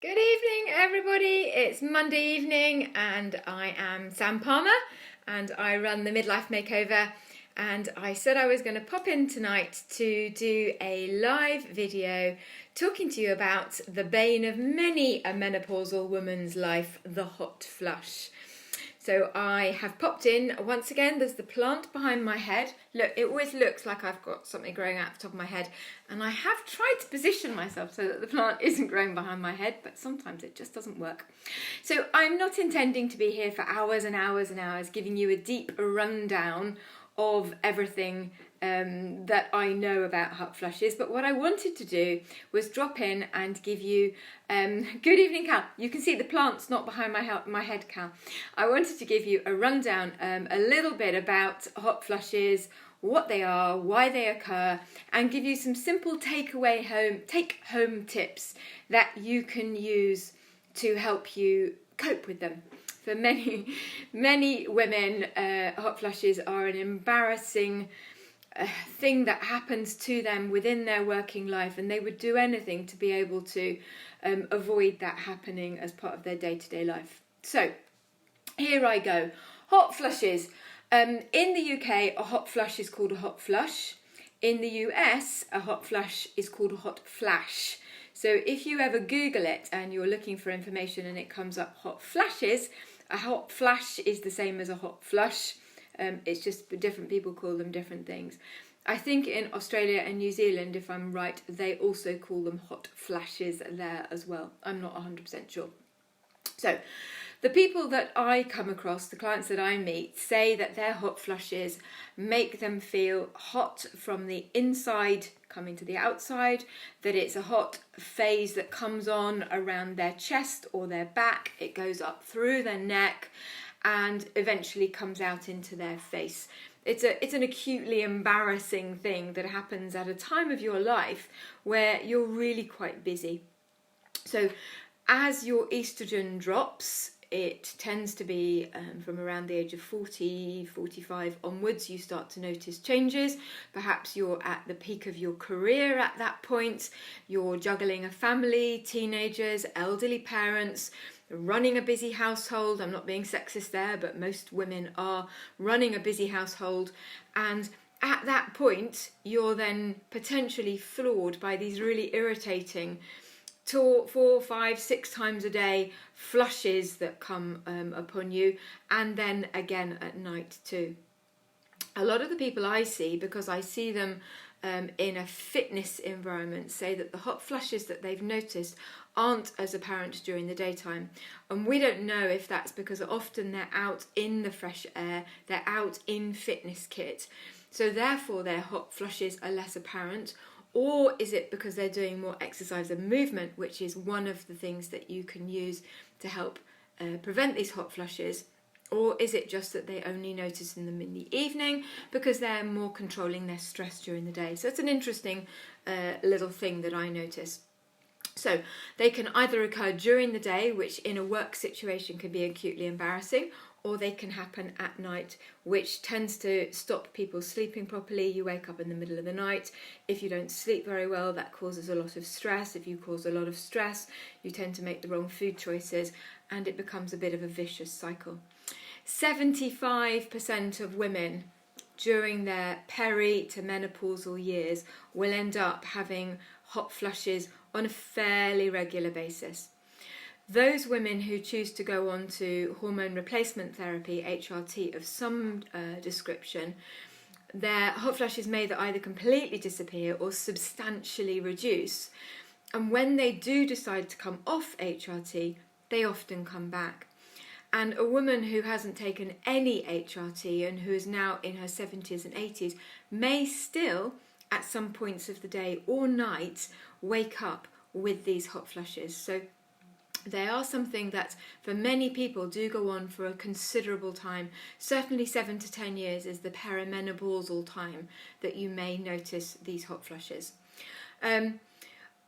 Good evening, everybody. It's Monday evening and I am Sam Palmer and I run the Midlife Makeover, and I said I was going to pop in tonight to do a live video talking to you about the bane of many a menopausal woman's life, the hot flush. So I have popped in once again. There's the plant behind my head. Look, it always looks like I've got something growing out the top of my head, and I have tried to position myself so that the plant isn't growing behind my head, but sometimes it just doesn't work. So I'm not intending to be here for hours and hours and hours giving you a deep rundown of everything that I know about hot flushes, but what I wanted to do was drop in and give you good evening, Cal. You can see the plant's not behind my head, Cal. I wanted to give you a rundown, a little bit about hot flushes, what they are, why they occur, and give you some simple take home tips that you can use to help you cope with them. For many women, hot flushes are an embarrassing thing that happens to them within their working life, and they would do anything to be able to avoid that happening as part of their day-to-day life. So here I go. Hot flushes. In the UK, a hot flush is called a hot flush. In the US, a hot flush is called a hot flash. So if you ever Google it and you're looking for information and it comes up hot flashes, a hot flash is the same as a hot flush. It's just different people call them different things. I think in Australia and New Zealand, if I'm right, they also call them hot flashes there as well. I'm not 100% sure. So the people that I come across, the clients that I meet, say that their hot flushes make them feel hot from the inside coming to the outside, that it's a hot phase that comes on around their chest or their back, it goes up through their neck and eventually comes out into their face. It's an acutely embarrassing thing that happens at a time of your life where you're really quite busy. So as your estrogen drops, it tends to be from around the age of 40, 45 onwards, you start to notice changes. Perhaps you're at the peak of your career at that point. You're juggling a family, teenagers, elderly parents, running a busy household. I'm not being sexist there, but most women are running a busy household. And at that point, you're then potentially floored by these really irritating 4, 5, 6 times a day flushes that come upon you, and then again at night too. A lot of the people I see, because I see them in a fitness environment, say that the hot flushes that they've noticed aren't as apparent during the daytime. And we don't know if that's because often they're out in the fresh air, they're out in fitness kit, so therefore their hot flushes are less apparent. Or is it because they're doing more exercise and movement, which is one of the things that you can use to help prevent these hot flushes? Or is it just that they only notice them in the evening because they're more controlling their stress during the day? So it's an interesting little thing that I notice. So they can either occur during the day, which in a work situation can be acutely embarrassing, or they can happen at night, which tends to stop people sleeping properly. You wake up in the middle of the night. If you don't sleep very well, that causes a lot of stress. If you cause a lot of stress, you tend to make the wrong food choices, and it becomes a bit of a vicious cycle. 75% of women during their peri to menopausal years will end up having hot flushes on a fairly regular basis. Those women who choose to go on to hormone replacement therapy, HRT, of some description, their hot flushes may either completely disappear or substantially reduce. And when they do decide to come off HRT, they often come back. And a woman who hasn't taken any HRT and who is now in her 70s and 80s may still, at some points of the day or night, wake up with these hot flushes. So they are something that for many people do go on for a considerable time. Certainly 7 to 10 years is the perimenopausal time that you may notice these hot flushes.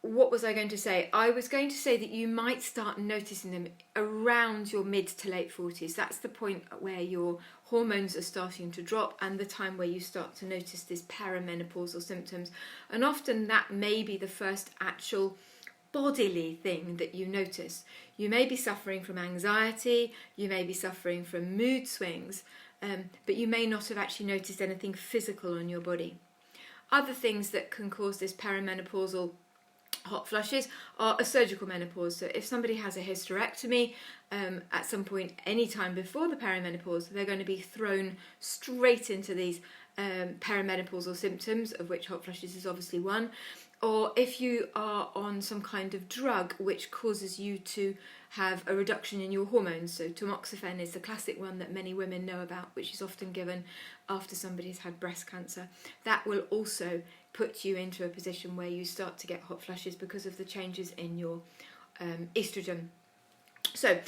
What was I going to say? I was going to say that you might start noticing them around your mid to late 40s. That's the point where your hormones are starting to drop and the time where you start to notice these perimenopausal symptoms. And often that may be the first actual bodily thing that you notice. You may be suffering from anxiety, you may be suffering from mood swings, but you may not have actually noticed anything physical on your body. Other things that can cause this perimenopausal hot flushes are a surgical menopause. So if somebody has a hysterectomy at some point, any time before the perimenopause, they're going to be thrown straight into these perimenopausal symptoms, of which hot flushes is obviously one. Or if you are on some kind of drug which causes you to have a reduction in your hormones. So tamoxifen is the classic one that many women know about, which is often given after somebody's had breast cancer. That will also put you into a position where you start to get hot flushes because of the changes in your estrogen. So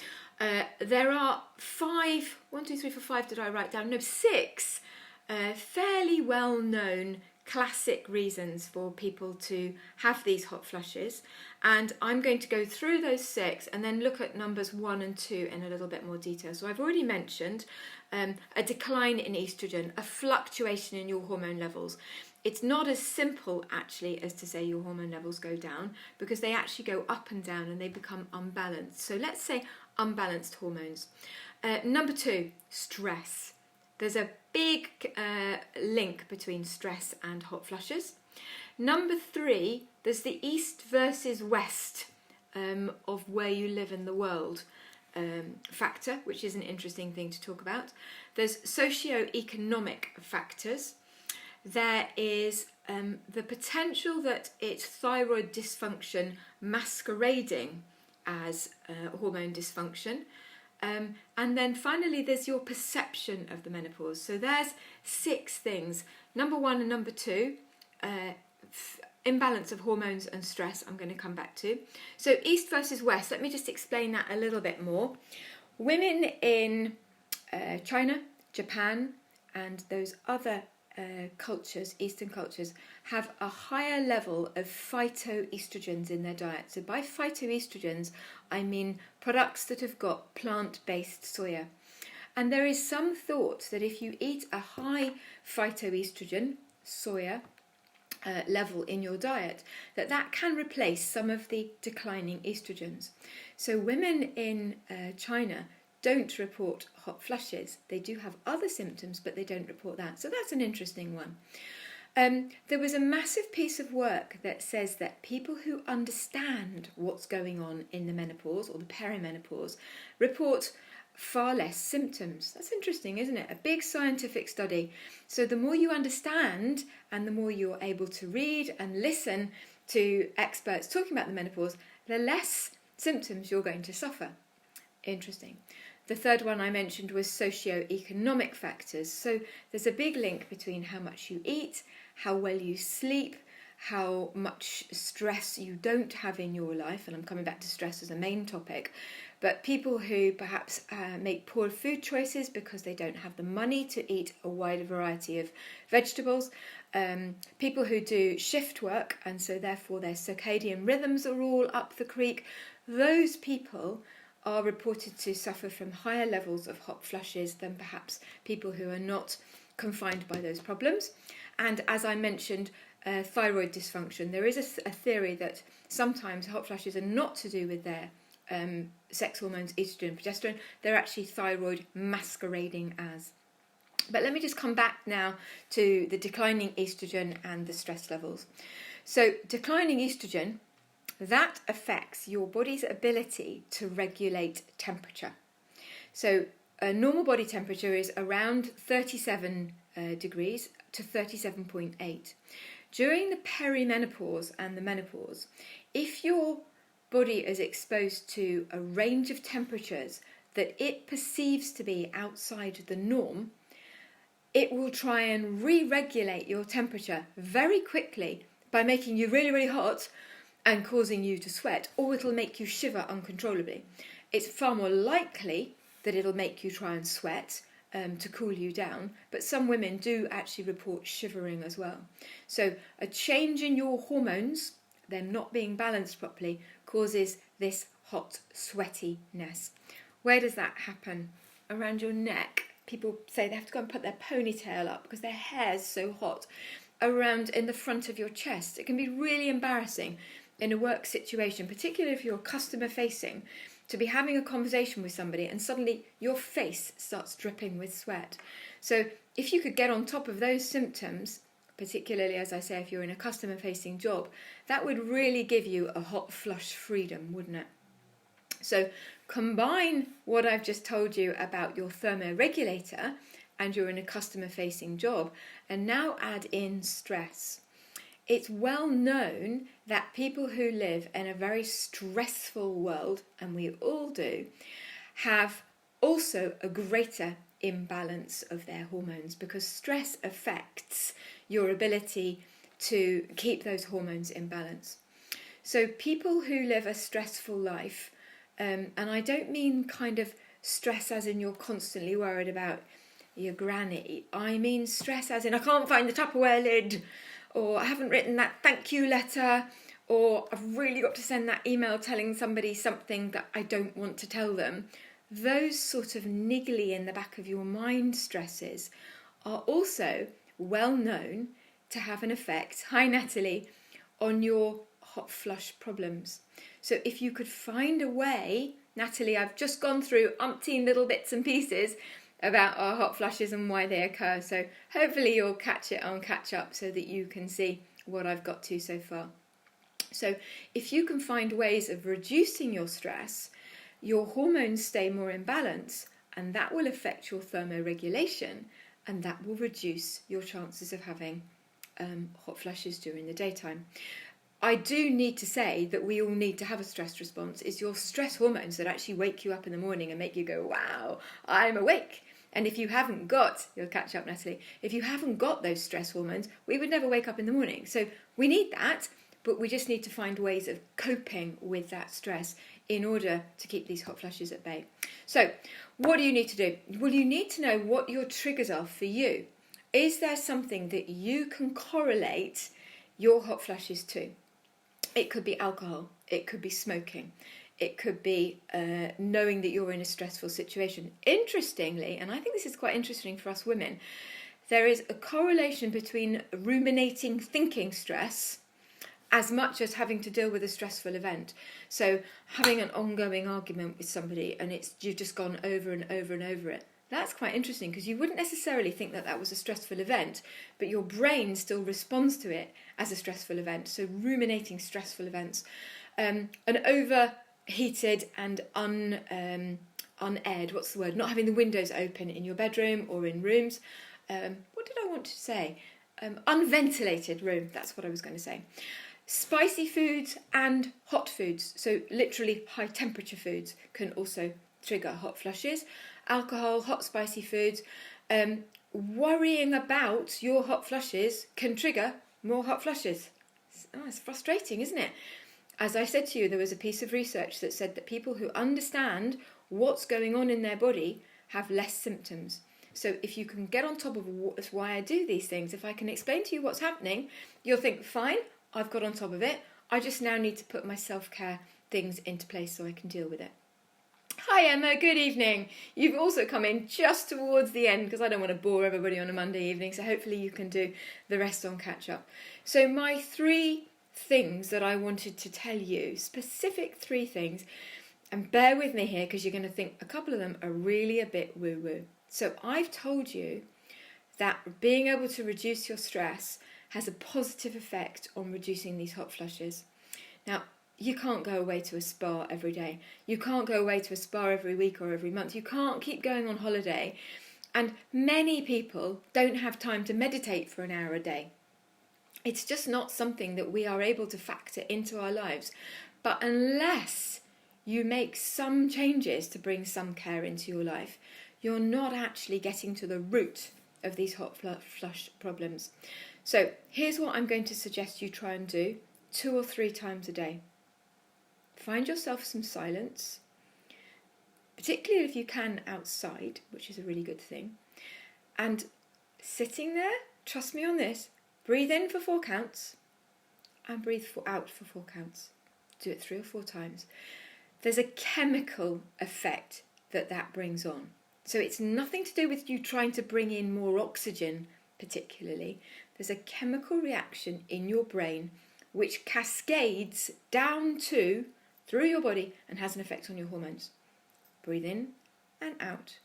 there are 6 fairly well-known classic reasons for people to have these hot flushes, and I'm going to go through those 6 and then look at numbers 1 and 2 in a little bit more detail. So I've already mentioned a decline in estrogen, a fluctuation in your hormone levels. It's not as simple actually as to say your hormone levels go down, because they actually go up and down and they become unbalanced. So let's say unbalanced hormones. Number 2, stress. There's a big link between stress and hot flushes. Number 3, there's the east versus west of where you live in the world factor, which is an interesting thing to talk about. There's socioeconomic factors. There is the potential that it's thyroid dysfunction masquerading as hormone dysfunction. And then finally, there's your perception of the menopause. So there's 6 things. Number 1 and number 2, imbalance of hormones and stress, I'm going to come back to. So east versus west, let me just explain that a little bit more. Women in China, Japan, and those other cultures, Eastern cultures, have a higher level of phytoestrogens in their diet. So by phytoestrogens, I mean products that have got plant-based soya. And there is some thought that if you eat a high phytoestrogen, soya, level in your diet, that can replace some of the declining estrogens. So women in China don't report hot flushes. They do have other symptoms, but they don't report that. So that's an interesting one. There was a massive piece of work that says that people who understand what's going on in the menopause or the perimenopause report far less symptoms. That's interesting, isn't it? A big scientific study. So the more you understand and the more you're able to read and listen to experts talking about the menopause, the less symptoms you're going to suffer. Interesting. The third one I mentioned was socioeconomic factors. So there's a big link between how much you eat, how well you sleep, how much stress you don't have in your life, and I'm coming back to stress as a main topic, but people who perhaps make poor food choices because they don't have the money to eat a wide variety of vegetables, people who do shift work and so therefore their circadian rhythms are all up the creek, those people are reported to suffer from higher levels of hot flushes than perhaps people who are not confined by those problems. And as I mentioned, thyroid dysfunction. There is a theory that sometimes hot flushes are not to do with their sex hormones, estrogen and progesterone. They're actually thyroid masquerading as. But let me just come back now to the declining estrogen and the stress levels. So declining estrogen, that affects your body's ability to regulate temperature. So a normal body temperature is around 37 degrees to 37.8. During the perimenopause and the menopause, if your body is exposed to a range of temperatures that it perceives to be outside the norm, it will try and re-regulate your temperature very quickly by making you really, really hot and causing you to sweat, or it'll make you shiver uncontrollably. It's far more likely that it'll make you try and sweat to cool you down, but some women do actually report shivering as well. So a change in your hormones, them not being balanced properly, causes this hot sweatiness. Where does that happen? Around your neck. People say they have to go and put their ponytail up because their hair's so hot. Around in the front of your chest. It can be really embarrassing in a work situation, particularly if you're customer facing, to be having a conversation with somebody and suddenly your face starts dripping with sweat. So if you could get on top of those symptoms, particularly, as I say, if you're in a customer facing job, that would really give you a hot flush freedom, wouldn't it? So combine what I've just told you about your thermoregulator and you're in a customer facing job, and now add in stress. It's well known that people who live in a very stressful world, and we all do, have also a greater imbalance of their hormones, because stress affects your ability to keep those hormones in balance. So people who live a stressful life, and I don't mean kind of stress as in you're constantly worried about your granny, I mean stress as in I can't find the Tupperware lid, or I haven't written that thank you letter, or I've really got to send that email telling somebody something that I don't want to tell them. Those sort of niggly in the back of your mind stresses are also well known to have an effect, hi Natalie, on your hot flush problems. So if you could find a way, Natalie, I've just gone through umpteen little bits and pieces about our hot flushes and why they occur. So hopefully you'll catch it on catch up so that you can see what I've got to so far. So if you can find ways of reducing your stress, your hormones stay more in balance, and that will affect your thermoregulation, and that will reduce your chances of having hot flushes during the daytime. I do need to say that we all need to have a stress response. It's your stress hormones that actually wake you up in the morning and make you go, wow, I'm awake. And if you haven't got, you'll catch up, Natalie, if you haven't got those stress hormones, we would never wake up in the morning. So we need that, but we just need to find ways of coping with that stress in order to keep these hot flushes at bay. So what do you need to do? Well, you need to know what your triggers are for you. Is there something that you can correlate your hot flushes to? It could be alcohol, it could be smoking, it could be knowing that you're in a stressful situation. Interestingly, and I think this is quite interesting for us women, there is a correlation between ruminating thinking stress as much as having to deal with a stressful event. So having an ongoing argument with somebody and you've just gone over and over and over it. That's quite interesting because you wouldn't necessarily think that that was a stressful event, but your brain still responds to it as a stressful event. So ruminating stressful events. An overheated and unaired, what's the word? Not having the windows open in your bedroom or in rooms. What did I want to say? Unventilated room, that's what I was going to say. Spicy foods and hot foods, so literally high temperature foods, can also trigger hot flushes. Alcohol, hot spicy foods. Worrying about your hot flushes can trigger more hot flushes. It's frustrating, isn't it? As I said to you, there was a piece of research that said that people who understand what's going on in their body have less symptoms. So if you can get on top of why I do these things, if I can explain to you what's happening, you'll think, fine, I've got on top of it. I just now need to put my self-care things into place so I can deal with it. Hi Emma, good evening. You've also come in just towards the end because I don't want to bore everybody on a Monday evening, so hopefully you can do the rest on catch up. So my 3 things that I wanted to tell you, specific 3 things, and bear with me here because you're going to think a couple of them are really a bit woo-woo. So I've told you that being able to reduce your stress has a positive effect on reducing these hot flushes. Now, you can't go away to a spa every day. You can't go away to a spa every week or every month. You can't keep going on holiday. And many people don't have time to meditate for an hour a day. It's just not something that we are able to factor into our lives. But unless you make some changes to bring some care into your life, you're not actually getting to the root of these hot flush problems. So here's what I'm going to suggest you try and do 2 or 3 times a day. Find yourself some silence, particularly if you can outside, which is a really good thing. And sitting there, trust me on this, breathe in for 4 counts and breathe out for 4 counts. Do it 3 or 4 times. There's a chemical effect that brings on. So it's nothing to do with you trying to bring in more oxygen particularly. There's a chemical reaction in your brain which cascades down to, through your body, and has an effect on your hormones. Breathe in and out.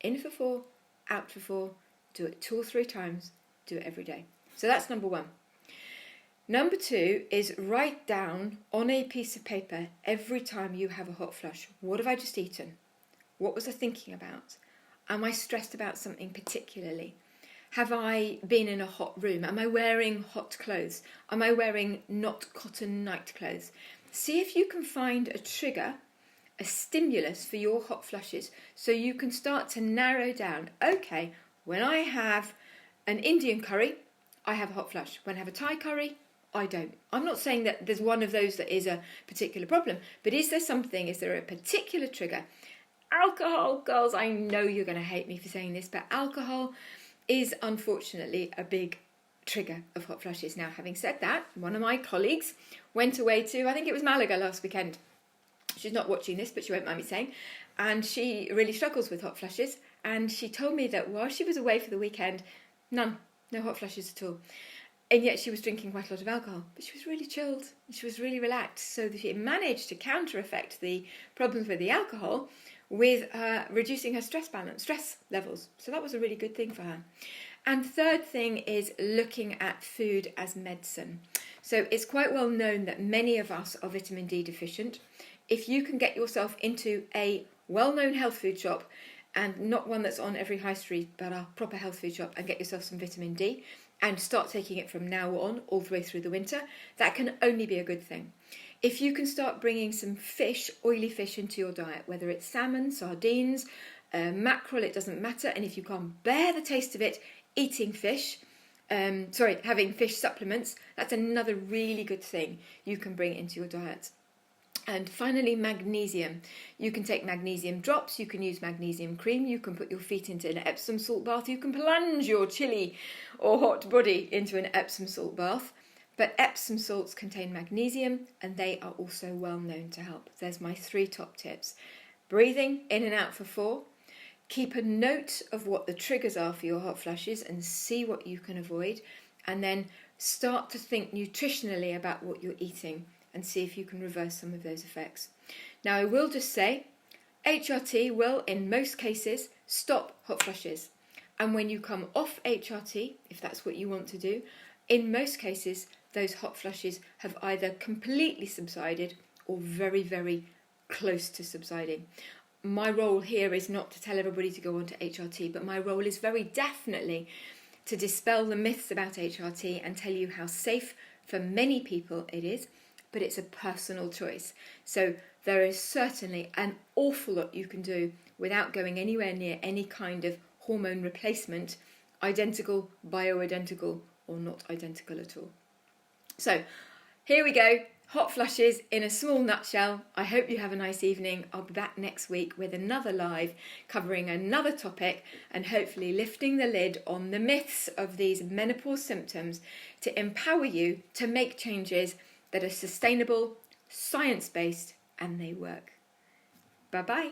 In for 4, out for 4. Do it 2 or 3 times. Do it every day. So that's number 1. Number 2 is write down on a piece of paper every time you have a hot flush. What have I just eaten? What was I thinking about? Am I stressed about something particularly? Have I been in a hot room? Am I wearing hot clothes? Am I wearing not cotton night clothes? See if you can find a trigger, a stimulus for your hot flushes, so you can start to narrow down, okay, when I have an Indian curry, I have a hot flush. When I have a Thai curry, I don't. I'm not saying that there's one of those that is a particular problem, but is there a particular trigger? Alcohol, girls, I know you're going to hate me for saying this, but alcohol is unfortunately a big trigger of hot flushes. Now, having said that, one of my colleagues went away to, I think it was Malaga last weekend. She's not watching this, but she won't mind me saying, and she really struggles with hot flushes, and she told me that while she was away for the weekend, no hot flushes at all. And yet she was drinking quite a lot of alcohol, but she was really chilled, she was really relaxed, so that she managed to counter-effect the problems with the alcohol with reducing her stress levels. So that was a really good thing for her. And third thing is looking at food as medicine. So it's quite well known that many of us are vitamin D deficient. If you can get yourself into a well-known health food shop, and not one that's on every high street, but a proper health food shop, and get yourself some vitamin D, and start taking it from now on, all the way through the winter, that can only be a good thing. If you can start bringing some fish, oily fish, into your diet, whether it's salmon, sardines, mackerel, it doesn't matter, and if you can't bear the taste of it, eating fish, having fish supplements, that's another really good thing you can bring into your diet. And finally, magnesium. You can take magnesium drops, you can use magnesium cream, you can put your feet into an Epsom salt bath, you can plunge your chilly or hot body into an Epsom salt bath. But Epsom salts contain magnesium, and they are also well known to help. There's my 3 top tips. Breathing in and out for 4. Keep a note of what the triggers are for your hot flushes and see what you can avoid. And then start to think nutritionally about what you're eating and see if you can reverse some of those effects. Now, I will just say, HRT will, in most cases, stop hot flushes. And when you come off HRT, if that's what you want to do, in most cases, those hot flushes have either completely subsided or very, very close to subsiding. My role here is not to tell everybody to go on to HRT, but my role is very definitely to dispel the myths about HRT and tell you how safe for many people it is, but it's a personal choice. So there is certainly an awful lot you can do without going anywhere near any kind of hormone replacement, identical, bioidentical, or not identical at all. So here we go, hot flushes in a small nutshell. I hope you have a nice evening. I'll be back next week with another live covering another topic and hopefully lifting the lid on the myths of these menopause symptoms to empower you to make changes that are sustainable, science-based, and they work. Bye-bye.